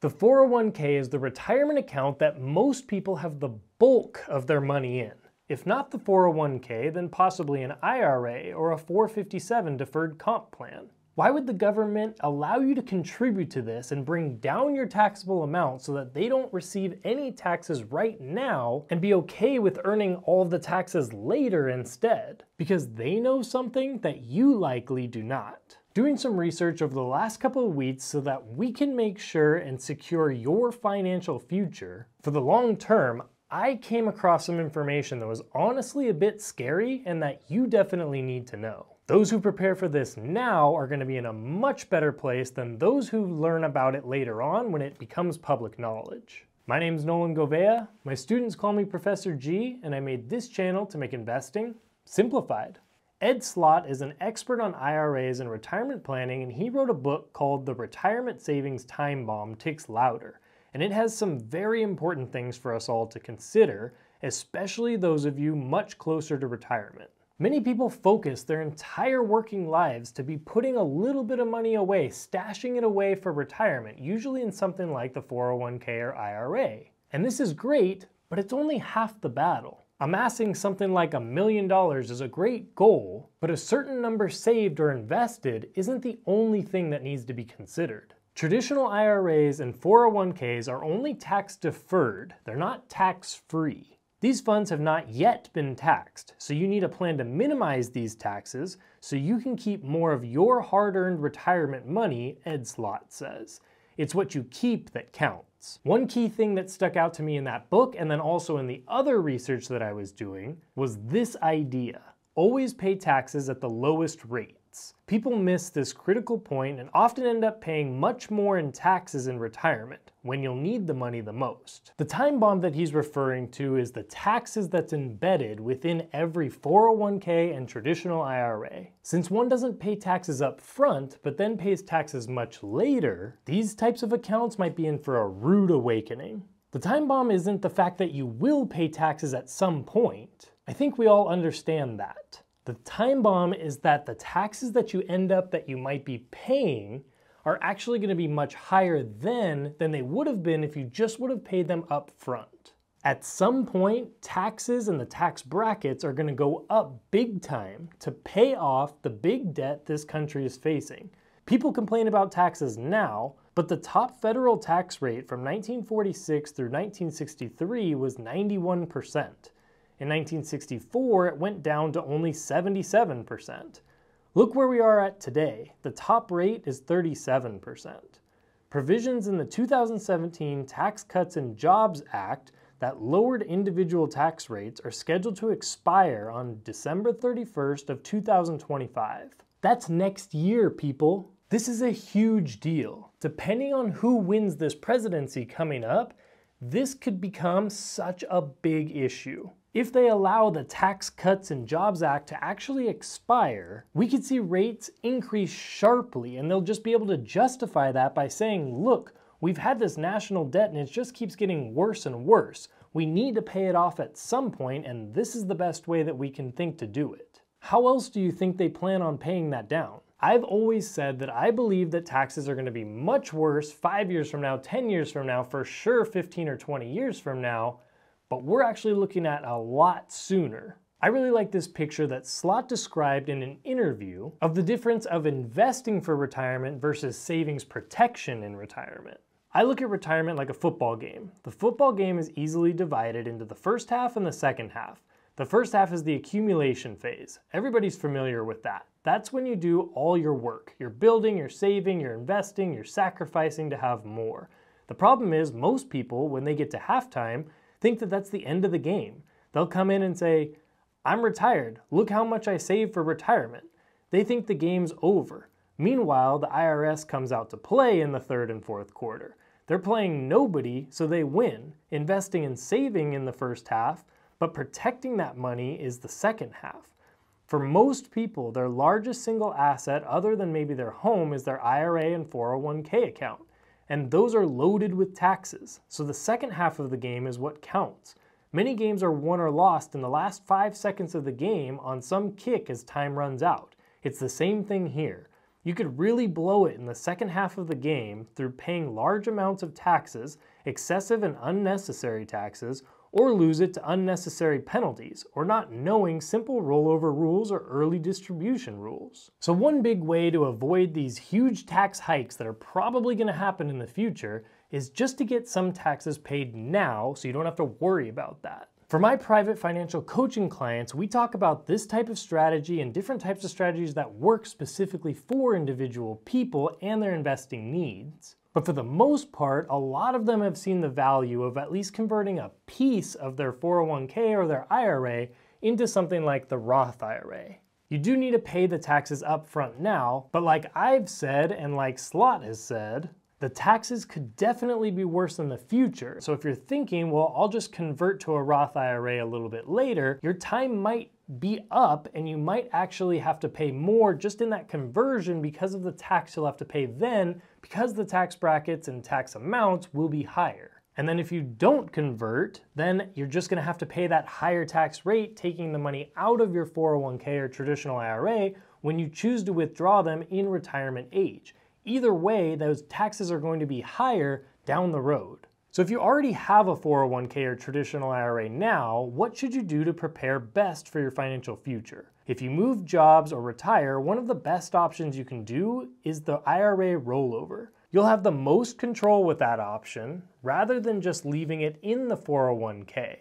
The 401k is the retirement account that most people have the bulk of their money in. If not the 401k, then possibly an IRA or a 457 deferred comp plan. Why would the government allow you to contribute to this and bring down your taxable amount so that they don't receive any taxes right now and be okay with earning all of the taxes later instead? Because they know something that you likely do not. Doing some research over the last couple of weeks so that we can make sure and secure your financial future for the long term, I came across some information that was honestly a bit scary and that you definitely need to know. Those who prepare for this now are going to be in a much better place than those who learn about it later on when it becomes public knowledge. My name is Nolan Govea, my students call me Professor G, and I made this channel to make investing simplified. Ed Slott is an expert on IRAs and retirement planning, and he wrote a book called The Retirement Savings Time Bomb Ticks Louder, and it has some very important things for us all to consider, especially those of you much closer to retirement. Many people focus their entire working lives to be putting a little bit of money away, stashing it away for retirement, usually in something like the 401k or IRA. And this is great, but it's only half the battle. Amassing something like $1 million is a great goal, but a certain number saved or invested isn't the only thing that needs to be considered. Traditional IRAs and 401ks are only tax deferred, they're not tax free. These funds have not yet been taxed, so you need a plan to minimize these taxes so you can keep more of your hard-earned retirement money, Ed Slott says. It's what you keep that counts. One key thing that stuck out to me in that book, and then also in the other research that I was doing, was this idea. Always pay taxes at the lowest rates. People miss this critical point and often end up paying much more in taxes in retirement, when you'll need the money the most. The time bomb that he's referring to is the taxes that's embedded within every 401k and traditional IRA. Since one doesn't pay taxes up front, but then pays taxes much later, these types of accounts might be in for a rude awakening. The time bomb isn't the fact that you will pay taxes at some point. I think we all understand that. The time bomb is that the taxes that you end up that you might be paying are actually going to be much higher then than they would have been if you just would have paid them up front. At some point, taxes and the tax brackets are going to go up big time to pay off the big debt this country is facing. People complain about taxes now, but the top federal tax rate from 1946 through 1963 was 91%. In 1964, it went down to only 77%. Look where we are at today. The top rate is 37%. Provisions in the 2017 Tax Cuts and Jobs Act that lowered individual tax rates are scheduled to expire on December 31st of 2025. That's next year, people. This is a huge deal. Depending on who wins this presidency coming up, this could become such a big issue. If they allow the Tax Cuts and Jobs Act to actually expire, we could see rates increase sharply, and they'll just be able to justify that by saying, look, we've had this national debt and it just keeps getting worse and worse. We need to pay it off at some point, and this is the best way that we can think to do it. How else do you think they plan on paying that down? I've always said that I believe that taxes are going to be much worse 5 years from now, 10 years from now, for sure 15 or 20 years from now, but we're actually looking at a lot sooner. I really like this picture that Slott described in an interview of the difference of investing for retirement versus savings protection in retirement. I look at retirement like a football game. The football game is easily divided into the first half and the second half. The first half is the accumulation phase. Everybody's familiar with that. That's when you do all your work. You're building, you're saving, you're investing, you're sacrificing to have more. The problem is most people, when they get to halftime, think that that's the end of the game. They'll come in and say, I'm retired. Look how much I saved for retirement. They think the game's over. Meanwhile, the IRS comes out to play in the third and fourth quarter. They're playing nobody, so they win, investing and saving in the first half, but protecting that money is the second half. For most people, their largest single asset other than maybe their home is their IRA and 401k account. And those are loaded with taxes. So the second half of the game is what counts. Many games are won or lost in the last 5 seconds of the game on some kick as time runs out. It's the same thing here. You could really blow it in the second half of the game through paying large amounts of taxes, excessive and unnecessary taxes, or lose it to unnecessary penalties, or not knowing simple rollover rules or early distribution rules. So one big way to avoid these huge tax hikes that are probably going to happen in the future is just to get some taxes paid now so you don't have to worry about that. For my private financial coaching clients, we talk about this type of strategy and different types of strategies that work specifically for individual people and their investing needs. But for the most part, a lot of them have seen the value of at least converting a piece of their 401k or their IRA into something like the Roth IRA. You do need to pay the taxes up front now, but like I've said and like Slot has said, the taxes could definitely be worse in the future. So if you're thinking, well, I'll just convert to a Roth IRA a little bit later, your time might be up and you might actually have to pay more just in that conversion because of the tax you'll have to pay then, because the tax brackets and tax amounts will be higher. And then if you don't convert, then you're just gonna have to pay that higher tax rate, taking the money out of your 401k or traditional IRA when you choose to withdraw them in retirement age. Either way, those taxes are going to be higher down the road. So if you already have a 401k or traditional IRA now, what should you do to prepare best for your financial future? If you move jobs or retire, one of the best options you can do is the IRA rollover. You'll have the most control with that option rather than just leaving it in the 401k.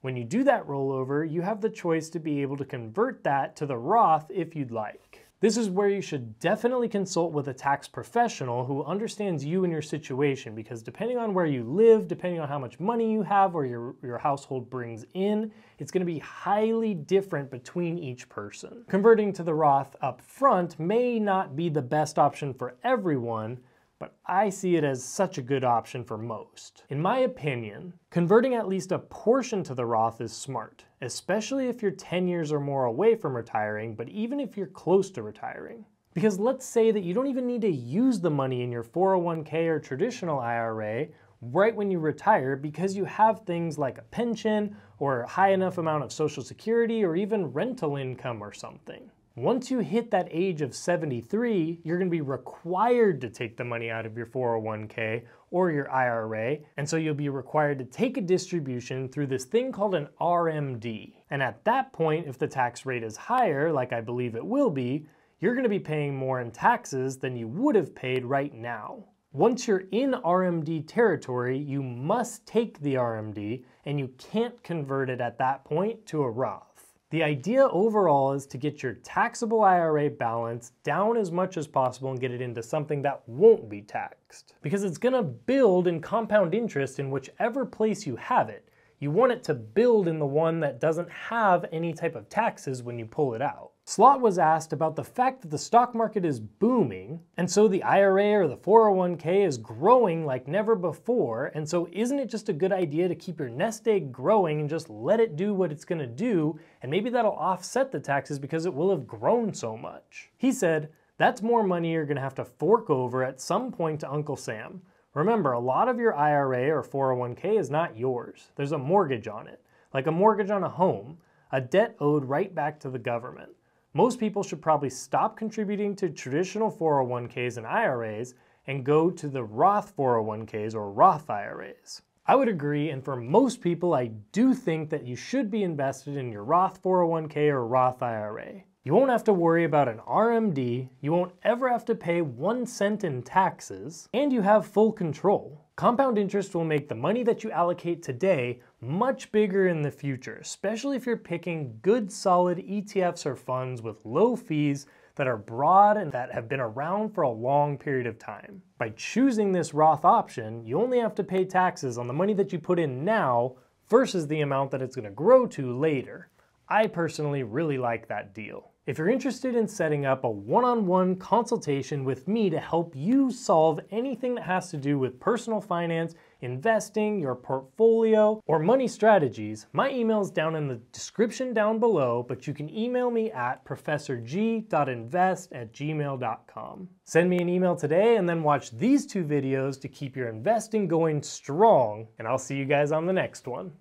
When you do that rollover, you have the choice to be able to convert that to the Roth if you'd like. This is where you should definitely consult with a tax professional who understands you and your situation, because depending on where you live, depending on how much money you have or your household brings in, it's going to be highly different between each person. Converting to the Roth up front may not be the best option for everyone, but I see it as such a good option for most. In my opinion, converting at least a portion to the Roth is smart, especially if you're 10 years or more away from retiring, but even if you're close to retiring. Because let's say that you don't even need to use the money in your 401k or traditional IRA right when you retire because you have things like a pension or a high enough amount of Social Security or even rental income or something. Once you hit that age of 73, you're going to be required to take the money out of your 401k or your IRA, and so you'll be required to take a distribution through this thing called an RMD. And at that point, if the tax rate is higher, like I believe it will be, you're going to be paying more in taxes than you would have paid right now. Once you're in RMD territory, you must take the RMD, and you can't convert it at that point to a Roth. The idea overall is to get your taxable IRA balance down as much as possible and get it into something that won't be taxed. Because it's going to build in compound interest in whichever place you have it. You want it to build in the one that doesn't have any type of taxes when you pull it out. Slot was asked about the fact that the stock market is booming, and so the IRA or the 401k is growing like never before, and so isn't it just a good idea to keep your nest egg growing and just let it do what it's going to do, and maybe that'll offset the taxes because it will have grown so much? He said, that's more money you're going to have to fork over at some point to Uncle Sam. Remember, a lot of your IRA or 401k is not yours. There's a mortgage on it, like a mortgage on a home, a debt owed right back to the government. Most people should probably stop contributing to traditional 401ks and IRAs and go to the Roth 401ks or Roth IRAs. I would agree, and for most people, I do think that you should be invested in your Roth 401k or Roth IRA. You won't have to worry about an RMD, you won't ever have to pay 1 cent in taxes, and you have full control. Compound interest will make the money that you allocate today much bigger in the future, especially if you're picking good solid ETFs or funds with low fees that are broad and that have been around for a long period of time. By choosing this Roth option, you only have to pay taxes on the money that you put in now versus the amount that it's going to grow to later. I personally really like that deal. If you're interested in setting up a one-on-one consultation with me to help you solve anything that has to do with personal finance, investing, your portfolio, or money strategies, my email's down in the description down below, but you can email me at ProfessorG.invest@gmail.com. Send me an email today and then watch these 2 videos to keep your investing going strong, and I'll see you guys on the next one.